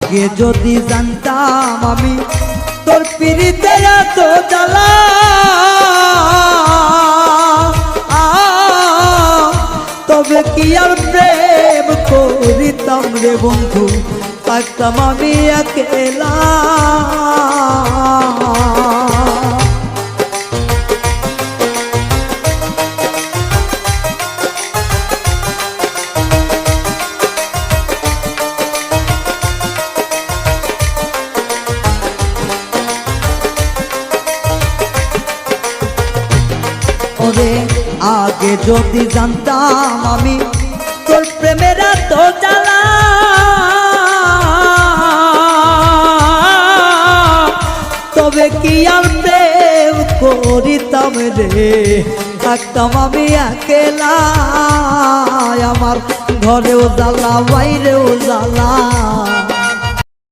আগে যদি জানতাম আমি তোর পিরিতে এত জ্বালা, তবে কি আর প্রেম করিতাম রে বন্ধু, থাকতাম আমি একেলা। ওরে আগে যদি জানতাম আমি তোর প্রেমের এত জ্বালা, তবে কি আর প্রেম করিতাম রে, থাকতাম আমি একেলা। আমার ঘরেও জ্বালা বাইরেও জ্বালা,